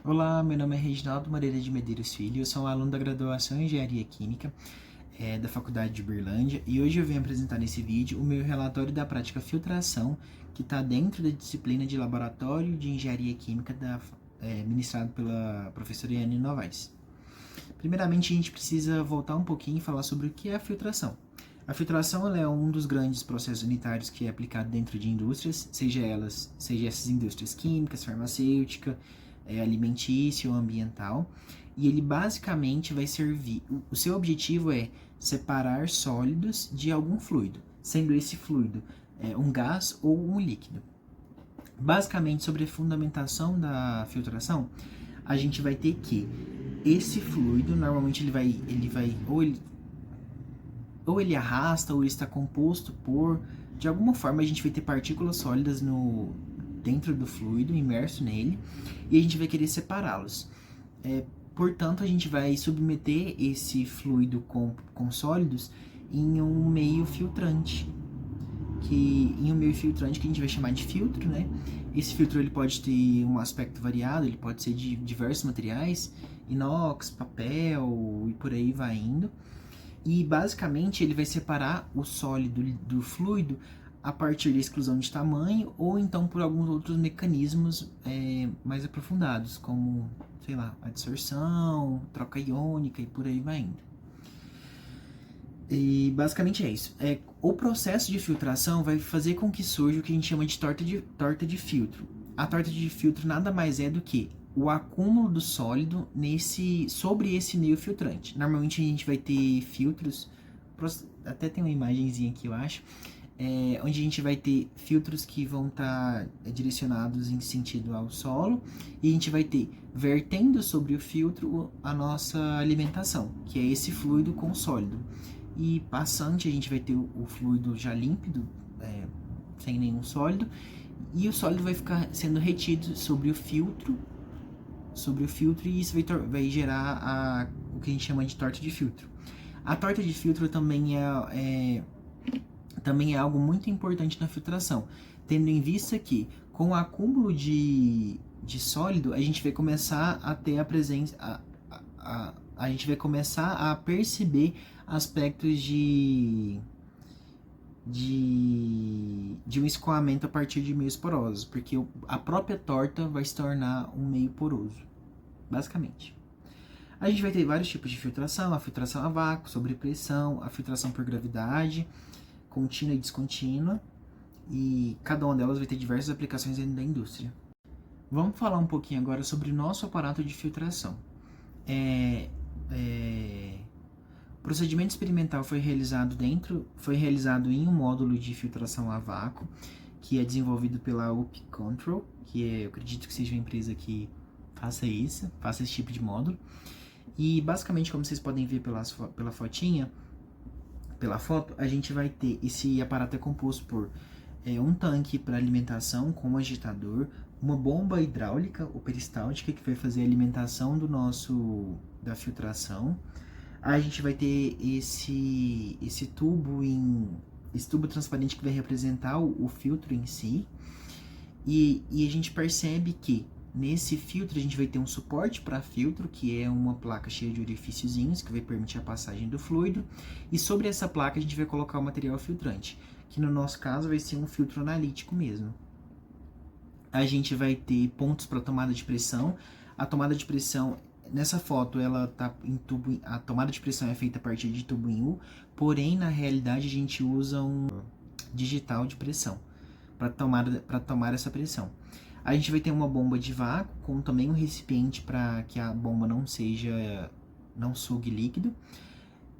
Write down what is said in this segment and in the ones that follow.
Olá, meu nome é Reginaldo Moreira de Medeiros Filho, eu sou um aluno da graduação em Engenharia Química da Faculdade de Uberlândia e hoje eu venho apresentar nesse vídeo o meu relatório da prática filtração que está dentro da disciplina de Laboratório de Engenharia Química ministrado pela professora Yane Novaes. Primeiramente, a gente precisa voltar um pouquinho e falar sobre o que é a filtração. A filtração ela é um dos grandes processos unitários que é aplicado dentro de indústrias, seja essas indústrias químicas, farmacêutica, alimentícia ou ambiental, e ele basicamente vai servir. O seu objetivo é separar sólidos de algum fluido, sendo esse fluido um gás ou um líquido. Basicamente, sobre a fundamentação da filtração, a gente vai ter que esse fluido, normalmente ou ele arrasta, ou ele está composto por, de alguma forma a gente vai ter partículas sólidas dentro do fluido, imerso nele, e a gente vai querer separá-los. Portanto, a gente vai submeter esse fluido com sólidos em um meio filtrante, que a gente vai chamar de filtro, né? Esse filtro ele pode ter um aspecto variado, ele pode ser de diversos materiais, inox, papel e por aí vai indo. E basicamente ele vai separar o sólido do fluido a partir da exclusão de tamanho ou então por alguns outros mecanismos mais aprofundados, como, sei lá, adsorção, troca iônica e por aí vai indo. E basicamente é isso. O processo de filtração vai fazer com que surja o que a gente chama de torta de filtro. A torta de filtro nada mais é do que o acúmulo do sólido sobre esse meio filtrante. Normalmente a gente vai ter filtros, até tem uma imagenzinha aqui eu acho, onde a gente vai ter filtros que vão estar direcionados em sentido ao solo, e a gente vai ter vertendo sobre o filtro a nossa alimentação, que é esse fluido com sólido. E passante a gente vai ter o fluido já límpido, sem nenhum sólido, e o sólido vai ficar sendo retido sobre o filtro, e isso vai gerar o que a gente chama de torta de filtro. A torta de filtro também é algo muito importante na filtração, tendo em vista que com o acúmulo de sólido a gente vai começar a ter a presença, a gente vai começar a perceber aspectos de um escoamento a partir de meios porosos, porque a própria torta vai se tornar um meio poroso, basicamente. A gente vai ter vários tipos de filtração: a filtração a vácuo, sob pressão, a filtração por gravidade, contínua e descontínua, e cada uma delas vai ter diversas aplicações dentro da indústria. Vamos falar um pouquinho agora sobre o nosso aparato de filtração. O procedimento experimental foi realizado em um módulo de filtração a vácuo, que é desenvolvido pela UP Control, que eu acredito que seja uma empresa que faça esse tipo de módulo. E basicamente, como vocês podem ver pela foto, a gente vai ter esse aparato composto por um tanque para alimentação com um agitador, uma bomba hidráulica ou peristáltica que vai fazer a alimentação da filtração. A gente vai ter esse tubo transparente que vai representar o filtro em si, e a gente percebe que nesse filtro a gente vai ter um suporte para filtro, que é uma placa cheia de orifíciozinhos que vai permitir a passagem do fluido, e sobre essa placa a gente vai colocar o material filtrante, que no nosso caso vai ser um filtro analítico mesmo. A gente vai ter pontos para tomada de pressão. A tomada de pressão, nessa foto, ela tá em tubo. A tomada de pressão é feita a partir de tubo em U, porém na realidade a gente usa um digital de pressão para tomar essa pressão. A gente vai ter uma bomba de vácuo com também um recipiente para que a bomba não sugue líquido.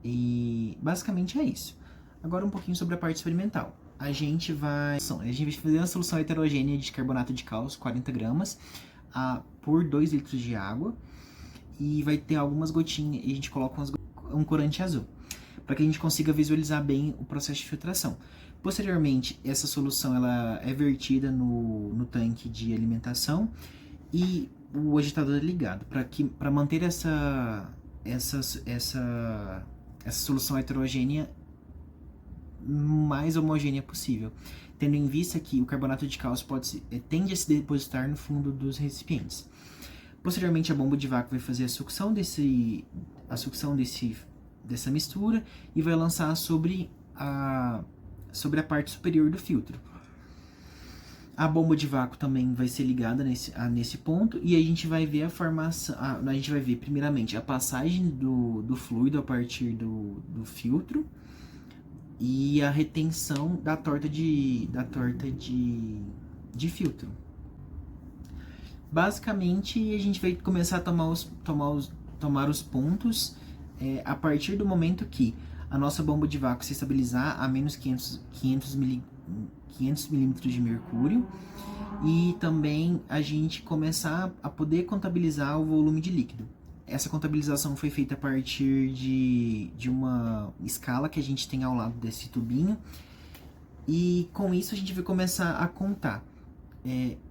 E basicamente é isso. Agora um pouquinho sobre a parte experimental. A gente vai fazer uma solução heterogênea de carbonato de cálcio, 40 gramas, por 2 litros de água, e vai ter algumas gotinhas, e a gente coloca um corante azul, para que a gente consiga visualizar bem o processo de filtração. Posteriormente, essa solução ela é vertida no tanque de alimentação e o agitador é ligado, para manter essa solução heterogênea mais homogênea possível, tendo em vista que o carbonato de cálcio tende a se depositar no fundo dos recipientes. Posteriormente, a bomba de vácuo vai fazer a sucção dessa mistura e vai lançar sobre a parte superior do filtro. A bomba de vácuo também vai ser ligada nesse ponto e a gente vai ver a formação. A gente vai ver primeiramente a passagem do fluido a partir do filtro e a retenção da torta de filtro. Basicamente, a gente vai começar a tomar os pontos a partir do momento que a nossa bomba de vácuo se estabilizar a menos 500 milímetros de mercúrio e também a gente começar a poder contabilizar o volume de líquido. Essa contabilização foi feita a partir de uma escala que a gente tem ao lado desse tubinho e com isso a gente vai começar a contar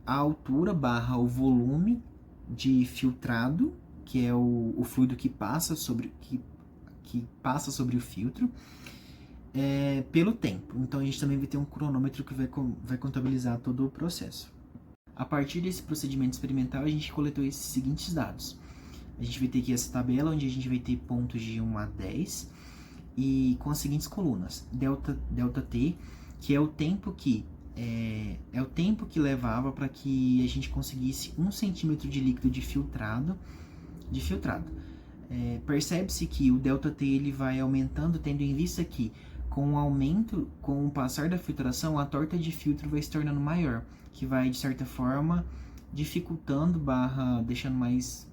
a altura barra o volume de filtrado, que é o fluido que passa sobre o filtro, pelo tempo. Então a gente também vai ter um cronômetro que vai contabilizar todo o processo. A partir desse procedimento experimental, a gente coletou esses seguintes dados. A gente vai ter aqui essa tabela, onde a gente vai ter pontos de 1 a 10, e com as seguintes colunas. Δt, que é o tempo que levava para que a gente conseguisse 1 centímetro de líquido de filtrado. Percebe-se que o ΔT ele vai aumentando, tendo em vista que com o passar da filtração, a torta de filtro vai se tornando maior, que vai, de certa forma, dificultando, deixando mais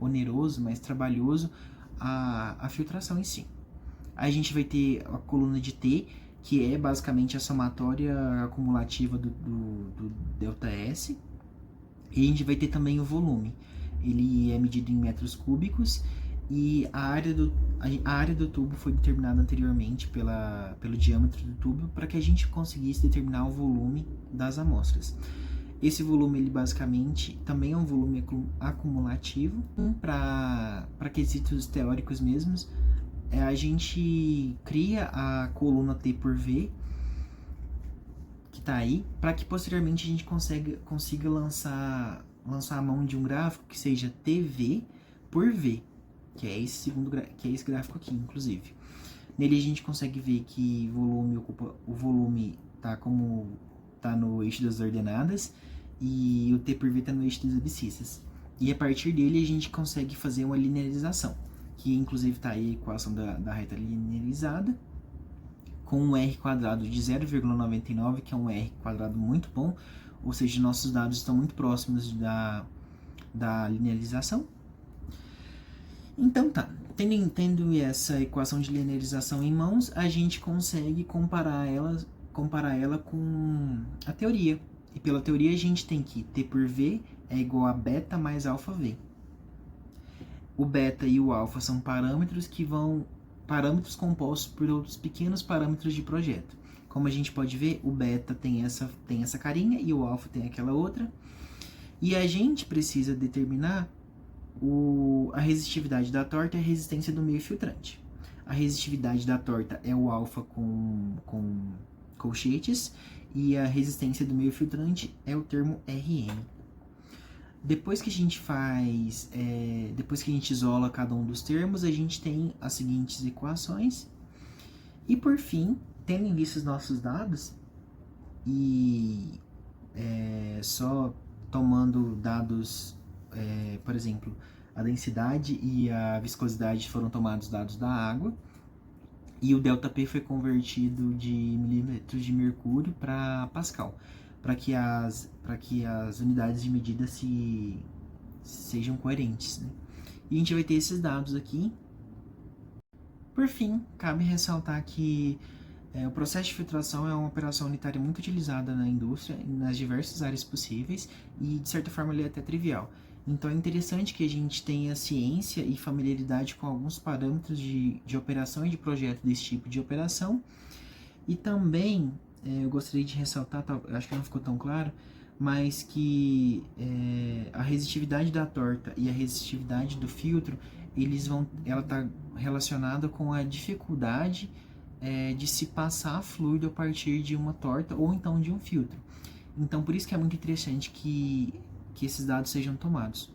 oneroso, mais trabalhoso a filtração em si. Aí a gente vai ter a coluna de T, que é basicamente a somatória acumulativa do ΔS. E a gente vai ter também o volume. Ele é medido em metros cúbicos e a área do tubo foi determinada anteriormente pelo diâmetro do tubo para que a gente conseguisse determinar o volume das amostras. Esse volume, ele basicamente também é um volume acumulativo. Para quesitos teóricos mesmos, a gente cria a coluna T por V, que está aí, para que posteriormente a gente consiga lançar a mão de um gráfico que seja TV por V, que é esse gráfico aqui, inclusive. Nele a gente consegue ver que o volume tá no eixo das ordenadas e o T por V está no eixo das abscissas. E a partir dele a gente consegue fazer uma linearização, que inclusive está aí a equação da reta linearizada, com um R quadrado de 0,99, que é um R quadrado muito bom, ou seja, nossos dados estão muito próximos da linearização. Então tá, tendo essa equação de linearização em mãos, a gente consegue comparar ela com a teoria. E pela teoria a gente tem que T por V é igual a beta mais alfa V. O beta e o alfa são parâmetros compostos por outros pequenos parâmetros de projeto. Como a gente pode ver, o beta tem essa carinha e o alfa tem aquela outra. E a gente precisa determinar a resistividade da torta e a resistência do meio filtrante. A resistividade da torta é o alfa com colchetes e a resistência do meio filtrante é o termo Rm. Depois que a gente isola cada um dos termos, a gente tem as seguintes equações. E por fim, tendo em vista os nossos dados, e só tomando dados, por exemplo, a densidade e a viscosidade foram tomados dados da água, e o ΔP foi convertido de milímetros de mercúrio para Pascal, para que as unidades de medida sejam coerentes, né? E a gente vai ter esses dados aqui. Por fim, cabe ressaltar que o processo de filtração é uma operação unitária muito utilizada na indústria, nas diversas áreas possíveis, e de certa forma ele é até trivial. Então é interessante que a gente tenha ciência e familiaridade com alguns parâmetros de operação e de projeto desse tipo de operação. E também eu gostaria de ressaltar, acho que não ficou tão claro, mas que a resistividade da torta e a resistividade do filtro, ela está relacionada com a dificuldade de se passar fluido a partir de uma torta ou então de um filtro. Então por isso que é muito interessante que esses dados sejam tomados.